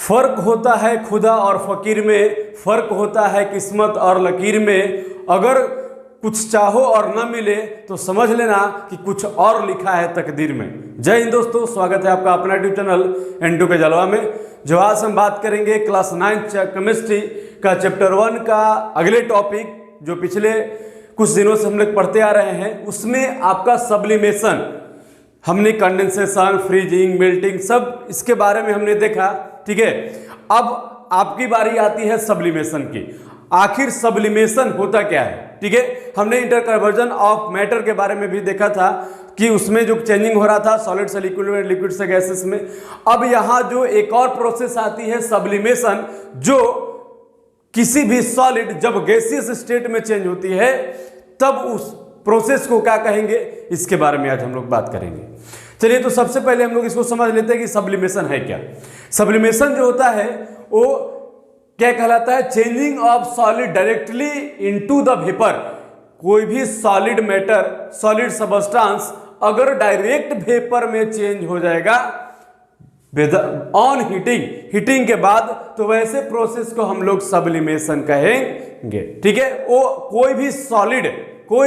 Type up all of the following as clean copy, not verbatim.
फर्क होता है खुदा और फकीर में, फर्क होता है किस्मत और लकीर में। अगर कुछ चाहो और न मिले तो समझ लेना कि कुछ और लिखा है तकदीर में। जय हिंद दोस्तों, स्वागत है आपका अपना यूट्यूब चैनल एंटू के जलवा में। जो आज हम बात करेंगे क्लास 9 केमिस्ट्री का चैप्टर 1 का अगले टॉपिक, जो पिछले कुछ दिनों से हम लोग पढ़ते आ रहे हैं। उसमें आपका सब्लिमेशन, हमने कंडेंसेशन, फ्रीजिंग, मेल्टिंग, सब इसके बारे में हमने देखा। ठीक है, अब आपकी बारी आती है सब्लिमेशन की। आखिर सब्लिमेशन होता क्या है? ठीक है, हमने इंटर कन्वर्जन ऑफ मैटर के बारे में भी देखा था कि उसमें जो चेंजिंग हो रहा था सॉलिड से लिक्विड में, लिक्विड से गैसेस में। अब यहां जो एक और प्रोसेस आती है सब्लिमेशन, जो किसी भी सॉलिड जब गैसियस स्टेट में चेंज होती है तब उस प्रोसेस को क्या कहेंगे, इसके बारे में आज हम लोग बात करेंगे। चलिए, तो सबसे पहले हम लोग इसको समझ लेते हैं कि सब्लिमेशन है क्या। सब्लिमेशन जो होता है वो क्या कहलाता है? Changing of solid directly into the vapour. कोई भी सॉलिड मैटर, सॉलिड सबस्टांस अगर डायरेक्ट वेपर में चेंज हो जाएगा ऑन हीटिंग के बाद, तो वैसे प्रोसेस को हम लोग सब्लिमेशन कहेंगे। ठीक है, वो कोई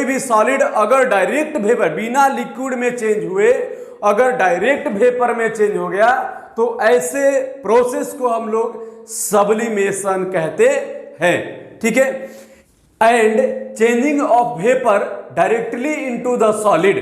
भी सॉलिड अगर डायरेक्ट वेपर, बिना लिक्विड में चेंज हुए अगर डायरेक्ट वेपर में चेंज हो गया, तो ऐसे प्रोसेस को हम लोग सब्लिमेशन कहते हैं। ठीक है, and changing of vapour directly into the solid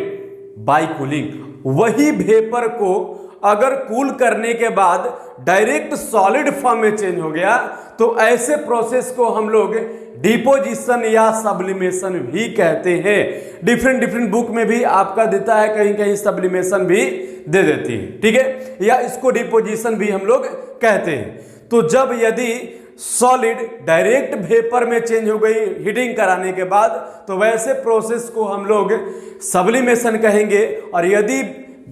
bye cooling. वही वेपर को अगर कूल करने के बाद डायरेक्ट सॉलिड फॉर्म में चेंज हो गया, तो ऐसे प्रोसेस को हम लोग डिपोजिशन या सब्लिमेशन भी कहते हैं। डिफरेंट बुक में भी आपका देता है, कहीं कहीं सब्लिमेशन भी दे देती है। ठीक है, या इसको डिपोजिशन भी हम लोग कहते हैं। तो जब यदि सॉलिड डायरेक्ट वेपर में चेंज हो गई हीटिंग कराने के बाद, तो वैसे प्रोसेस को हम लोग सब्लिमेशन कहेंगे। और यदि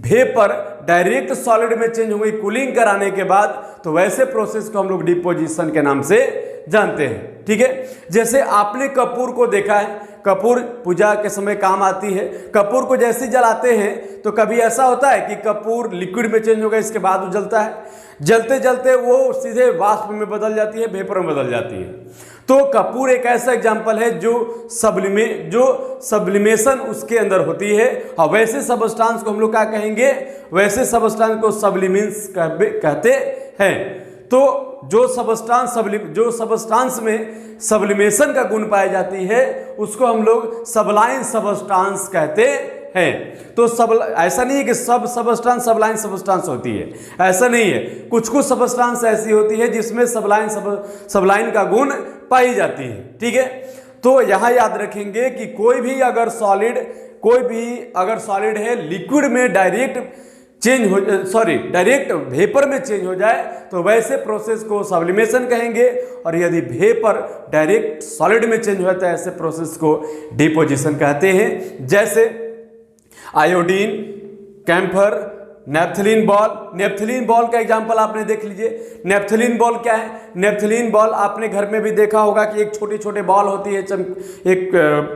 वेपर डायरेक्ट सॉलिड में चेंज हो गई कूलिंग कराने के बाद, तो वैसे प्रोसेस को हम लोग डिपोजिशन के नाम से जानते हैं। ठीक है, जैसे आपने कपूर को देखा है, कपूर पूजा के समय काम आती है। कपूर को जैसे ही जलाते हैं तो कभी ऐसा होता है कि कपूर लिक्विड में चेंज हो गया, इसके बाद वो जलता है। जलते जलते वो सीधे वाष्प में बदल जाती है, वेपर में बदल जाती है। तो कपूर एक ऐसा एग्जाम्पल है जो सब्लिमेशन उसके अंदर होती है। और वैसे सबस्टांस को हम लोग क्या कहेंगे? वैसे सबस्टांस को सब्लिमेंट्स कहते हैं। तो जो सबस्टांस में सब्लिमेशन का गुण पाई जाती है, उसको हम लोग सबलाइन सबस्टांस कहते हैं। तो ऐसा नहीं है कि सब सबस्टांस सबलाइन सबस्टांस होती है, ऐसा नहीं है। कुछ सबस्टांस ऐसी होती है जिसमें सबलाइन का गुण पाई जाती है। ठीक है, तो यहां याद रखेंगे कि कोई भी अगर सॉलिड है लिक्विड में डायरेक्ट वेपर में चेंज हो जाए, तो वैसे प्रोसेस को सब्लिमेशन कहेंगे। और यदि वेपर डायरेक्ट सॉलिड में चेंज हो जाता है, ऐसे प्रोसेस को डिपोजिशन कहते हैं। जैसे आयोडीन, कैम्फर, नेप्थलीन बॉल का एग्जांपल आपने देख लीजिए। नेप्थलीन बॉल क्या है? नेप्थलीन बॉल आपने घर में भी देखा होगा कि एक छोटी बॉल होती है,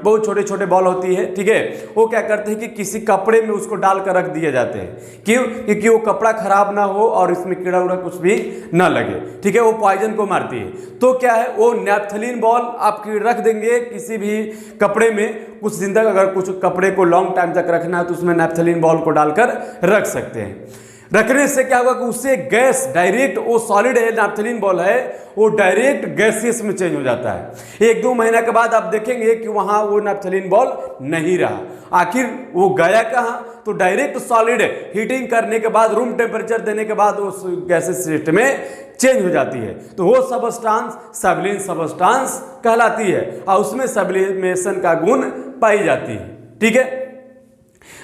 बहुत छोटे बॉल होती है। ठीक है, वो क्या करते हैं कि किसी कपड़े में उसको डालकर रख दिए जाते हैं। क्यों? क्योंकि वो कपड़ा खराब ना हो और इसमें कीड़ा उड़ा कुछ भी ना लगे। ठीक है, वो पॉइजन को मारती है। तो क्या है, वो नेप्थलीन बॉल आप रख देंगे किसी भी कपड़े में, कुछ दिन तक अगर कुछ कपड़े को लॉन्ग टाइम तक रखना है तो उसमें नेप्थलीन बॉल को डालकर रख सकते हैं। रखने से क्या होगा कि उससे गैस डायरेक्ट, वो सॉलिड है, नेप्थलीन बॉल है, वो डायरेक्ट गैसियस में चेंज हो जाता है। 1-2 महीना के बाद आप देखेंगे कि वहां वो नेप्थलीन बॉल नहीं रहा। आखिर वो गया कहां? तो डायरेक्ट सॉलिड हीटिंग करने के बाद, रूम टेम्परेचर देने के बाद उस गैसियस स्टेट में चेंज हो जाती है। तो वो सबस्टांस सब्लिन सबस्टांस कहलाती है और उसमें सब्लिमेशन का गुण पाई जाती है। ठीक है,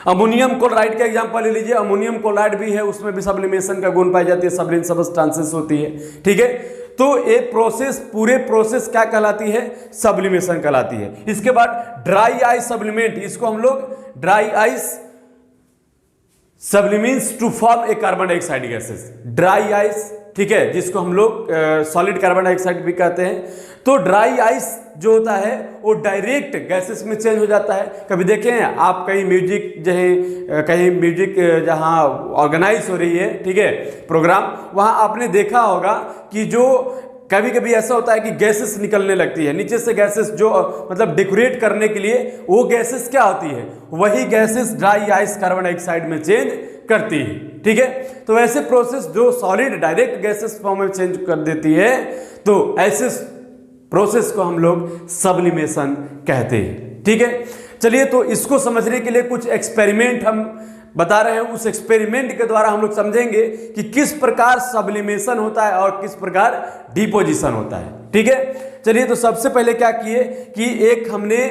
अमोनियम क्लोराइड का एग्जांपल ले लीजिए। अमोनियम क्लोराइड भी है, उसमें भी सब्लिमेशन का गुण पाई जाती है, सब्लिन सबस्टांसेस होती है। ठीक है, तो एक पूरे प्रोसेस क्या कहलाती है? सब्लिमेशन कहलाती है। इसके बाद ड्राई आइस सब्लिमेंट, इसको हम लोग dry ice sublimates to form a carbon dioxide gases, dry ice. ठीक है, जिसको हम लोग सॉलिड कार्बन डाइऑक्साइड भी कहते हैं। तो ड्राई आइस जो होता है वो डायरेक्ट गैसेस में चेंज हो जाता है। कभी देखें आप कहीं म्यूजिक कहीं म्यूजिक जहाँ ऑर्गेनाइज हो रही है, ठीक है, प्रोग्राम, वहाँ आपने देखा होगा कि जो कभी कभी ऐसा होता है कि गैसेस निकलने लगती है नीचे से, गैसेस जो मतलब डेकोरेट करने के लिए, वो गैसेस क्या होती है, वही gases dry ice carbon dioxide में चेंज करती है, ठीक है। तो ऐसे प्रोसेस जो सॉलिड डायरेक्ट गैसेस फॉर्म में चेंज कर देती है, तो ऐसे प्रोसेस को हम लोग सब्लिमेशन कहते हैं, ठीक है। चलिए, तो इसको समझने के लिए कुछ एक्सपेरिमेंट हम बता रहे हैं। उस एक्सपेरिमेंट के द्वारा हम लोग समझेंगे कि किस प्रकार सब्लिमेशन होता है और किस प्रकार डिपोजिशन होता है, ठीक है। चलिए, तो सबसे पहले क्या किए कि एक हमने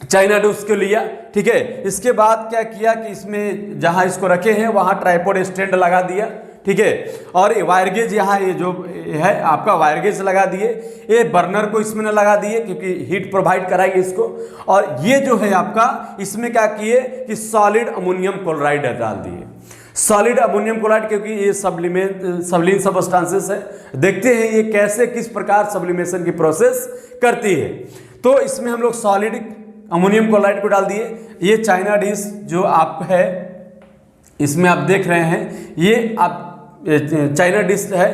चाइना डोस को लिया, ठीक है। इसके बाद क्या किया कि इसमें जहां इसको रखे हैं वहां ट्राइपॉड स्टैंड लगा दिया, ठीक है। और वायर गेज यहाँ ये जो है आपका वायर गेज लगा दिए, ये बर्नर को इसमें न लगा दिए क्योंकि हीट प्रोवाइड कराएंगे इसको। और ये जो है आपका इसमें क्या किए कि सॉलिड अमोनियम क्लोराइड डाल दिए, सॉलिड अमोनियम क्लोराइड, क्योंकि ये सब्लिन सबस्टांसेस है। देखते हैं ये कैसे किस प्रकार सब्लिमेशन की प्रोसेस करती है। तो इसमें हम लोग सॉलिड अमोनियम क्लोराइड को डाल दिए। ये चाइना डिश जो आप है इसमें आप देख रहे हैं, ये आप चाइना डिश है,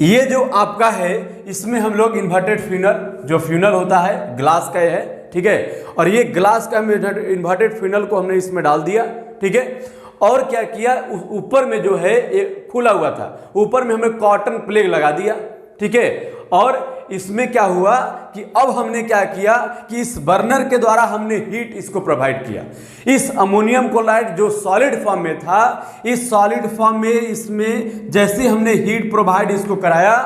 ये जो आपका है इसमें हम लोग इन्वर्टेड फ्यूनल, जो फ्यूनल होता है ग्लास का है, ठीक है। और ये ग्लास का इन्वर्टेड फ्यूनल को हमने इसमें डाल दिया, ठीक है। और क्या किया, ऊपर में जो है एक खुला हुआ था, ऊपर में हमने कॉटन प्लेट लगा दिया, ठीक है। और इसमें क्या हुआ कि अब हमने क्या किया कि इस बर्नर के द्वारा हमने हीट इसको प्रोवाइड किया। इस अमोनियम क्लोराइड जो सॉलिड फॉर्म में था, इस सॉलिड फॉर्म में इसमें जैसे हमने हीट प्रोवाइड इसको कराया,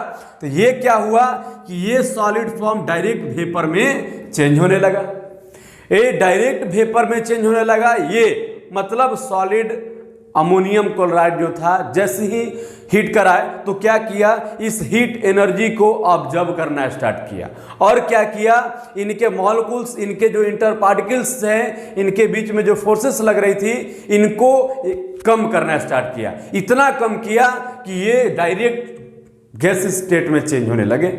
तो ये क्या हुआ कि ये सॉलिड फॉर्म डायरेक्ट वेपर में चेंज होने लगा। ये डायरेक्ट वेपर में चेंज होने लगा, ये मतलब सॉलिड अमोनियम क्लोराइड जो था जैसे ही हीट कराए तो क्या किया, इस हीट एनर्जी को ऑब्जर्व करना स्टार्ट किया। और क्या किया, इनके मॉलिक्यूल्स, इनके जो इंटर पार्टिकल्स हैं, इनके बीच में जो फोर्सेस लग रही थी, इनको कम करना स्टार्ट किया। इतना कम किया कि ये डायरेक्ट गैस स्टेट में चेंज होने लगे।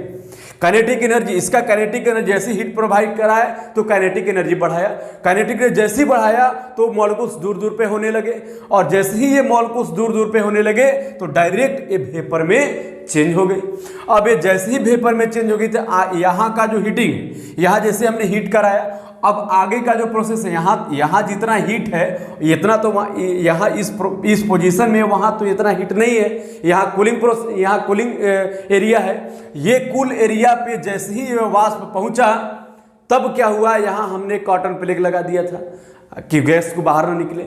काइनेटिक एनर्जी, इसका काइनेटिक एनर्जी जैसे हीट प्रोवाइड कराए तो काइनेटिक एनर्जी बढ़ाया, काइनेटिक एनर्जी जैसे ही बढ़ाया तो मॉलिक्यूल्स दूर दूर पे होने लगे। और जैसे ही ये मॉलिक्यूल्स दूर दूर पे होने लगे तो डायरेक्ट ये वेपर में चेंज हो गई। अब ये जैसे ही वेपर में चेंज हो गई तो यहाँ का जो हीटिंग, यहाँ जैसे हमने हीट कराया, अब आगे का जो प्रोसेस है, यहाँ जितना हीट है इतना तो यहाँ इस पोजीशन में, वहाँ तो इतना हीट नहीं है। यहाँ कूलिंग एरिया है। ये कूल एरिया पे जैसे ही वाष्प पहुँचा तब क्या हुआ, यहाँ हमने कॉटन प्लेट लगा दिया था कि गैस को बाहर ना निकले।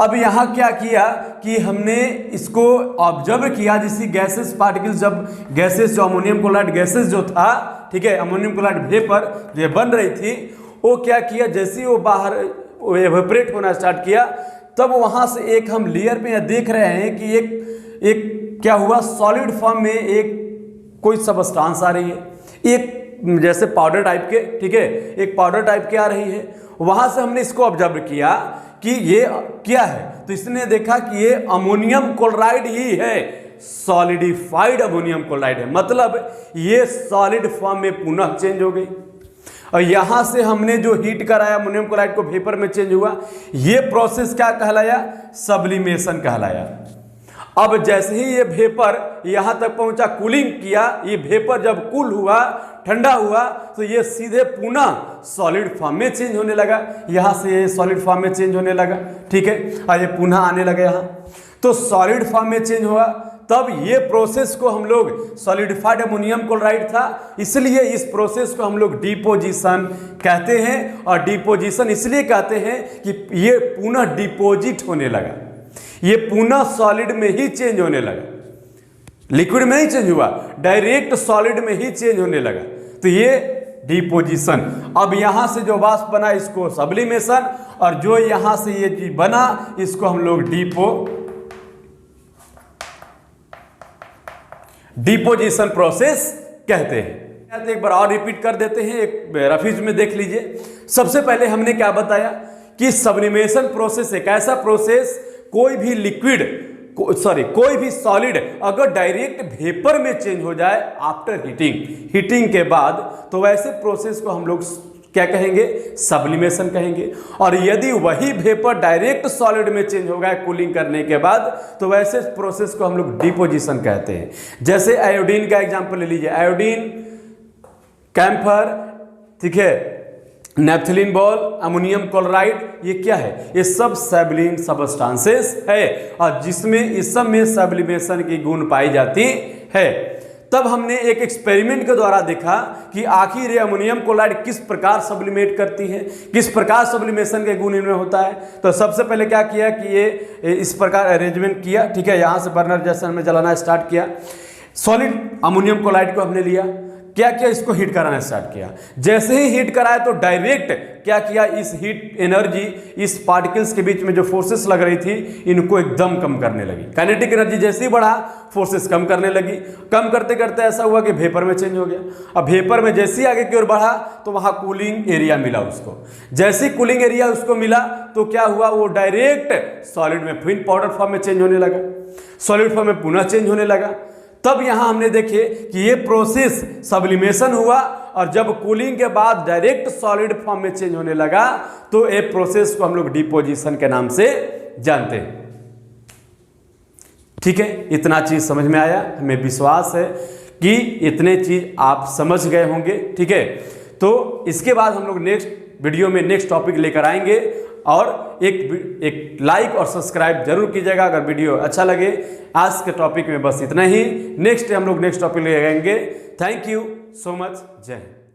अब यहाँ क्या किया कि हमने इसको ऑब्जर्व किया, जिसकी गैसेस पार्टिकल्स, जब गैसेस जो अमोनियम क्लोराइड गैसेस जो था, ठीक है, अमोनियम क्लोराइड वेपर जो बन रही थी, वो क्या किया, जैसे ही वो बाहर एवेपोरेट होना स्टार्ट किया, तब वहां से एक हम लेयर पे देख रहे हैं कि एक क्या हुआ, सॉलिड फॉर्म में एक कोई सबस्टांस आ रही है, एक जैसे पाउडर टाइप के, ठीक है, एक पाउडर टाइप के आ रही है। वहां से हमने इसको ऑब्जर्व किया कि ये क्या है, तो इसने देखा कि ये अमोनियम क्लोराइड ही है, सॉलिडिफाइड अमोनियम क्लोराइड है, मतलब ये सॉलिड फॉर्म में पुनः चेंज हो गई। और यहां से हमने जो हीट कराया अमोनियम क्लोराइड को वेपर में चेंज हुआ, ये प्रोसेस क्या कहलाया, सब्लिमेशन कहलाया। अब जैसे ही ये वेपर यहां तक पहुंचा, कूलिंग किया, ये वेपर जब कूल हुआ, ठंडा हुआ, तो ये सीधे पुनः सॉलिड फॉर्म में चेंज होने लगा। यहां से ये सॉलिड फॉर्म में चेंज होने लगा, ठीक है, और ये पुनः आने लगा यहां, तो सॉलिड फॉर्म में चेंज हुआ। तब ये प्रोसेस को हम लोग, सॉलिडिफाइड अमोनियम क्लोराइड था, इसलिए इस प्रोसेस को हम लोग डिपोजिशन कहते हैं। और डिपोजिशन इसलिए कहते हैं कि ये पुनः डिपोजिट होने लगा, ये पुनः सॉलिड में ही चेंज होने लगा, लिक्विड में नहीं चेंज हुआ, डायरेक्ट सॉलिड में ही चेंज होने लगा। तो ये डिपोजिशन। अब यहां से जो वाष्प बना इसको सब्लिमेशन, और जो यहां से ये चीज बना इसको हम लोग डिपोजिशन प्रोसेस कहते हैं। एक बार और रिपीट कर देते हैं, एक रफीज में देख लीजिए। सबसे पहले हमने क्या बताया कि सब्लिमेशन प्रोसेस एक ऐसा प्रोसेस, कोई भी लिक्विड कोई भी सॉलिड अगर डायरेक्ट वेपर में चेंज हो जाए आफ्टर हीटिंग के बाद, तो वैसे प्रोसेस को हम लोग क्या कहेंगे? सब्लिमेशन कहेंगे। और यदि वही वेपर डायरेक्ट सॉलिड में चेंज हो गया कूलिंग करने के बाद, तो वैसे प्रोसेस को हम लोग डिपोजिशन कहते हैं। जैसे आयोडीन का एग्जांपल ले लीजिए, आयोडीन, कैम्फर, ठीक है, नेफ्थलीन बॉल, अमोनियम क्लोराइड, ये क्या है? ये सब सैबलिन सबस्टांसेस है और जिसमें इस सब में सब्लिमेशन की गुण पाई जाती है। तब हमने एक एक्सपेरिमेंट के द्वारा देखा कि आखिर ये अमोनियम क्लोराइड किस प्रकार सब्लिमेट करती है, किस प्रकार सब्लिमेशन के गुण इनमें होता है। तो सबसे पहले क्या किया कि ये इस प्रकार अरेंजमेंट किया, ठीक है, यहाँ से बर्नर जैसे हमने जलाना स्टार्ट किया। सॉलिड अमोनियम क्लोराइड को हमने लिया, क्या किया? इसको हीट कराना स्टार्ट किया। जैसे ही हीट कराया तो डायरेक्ट क्या किया? इस हीट एनर्जी, इस पार्टिकल्स के बीच में जो फोर्सेस लग रही थी, इनको एकदम कम करने लगी। काइनेटिक एनर्जी जैसे ही बढ़ा, फोर्सेस कम करने लगी। कम करते करते ऐसा हुआ कि वेपर में चेंज हो गया। अब वेपर में जैसे ही आगे की ओर बढ़ा तो वहां कूलिंग एरिया मिला उसको। जैसे ही कूलिंग एरिया उसको मिला तो क्या हुआ? वो डायरेक्ट सॉलिड में फिर पाउडर फॉर्म में चेंज होने लगा, सॉलिड फॉर्म में पुनः चेंज होने लगा। तब यहां हमने देखे कि ये प्रोसेस सब्लिमेशन हुआ और जब कूलिंग के बाद डायरेक्ट सॉलिड फॉर्म में चेंज होने लगा तो ये प्रोसेस को हम लोग डिपोजिशन के नाम से जानते हैं। ठीक है, इतना चीज समझ में आया? हमें विश्वास है कि इतने चीज आप समझ गए होंगे। ठीक है, तो इसके बाद हम लोग नेक्स्ट वीडियो में नेक्स्ट टॉपिक लेकर आएंगे और एक लाइक और सब्सक्राइब जरूर कीजिएगा अगर वीडियो अच्छा लगे। आज के टॉपिक में बस इतना ही। नेक्स्ट हम लोग नेक्स्ट टॉपिक ले आएंगे। Thank you so much. जय हिंद।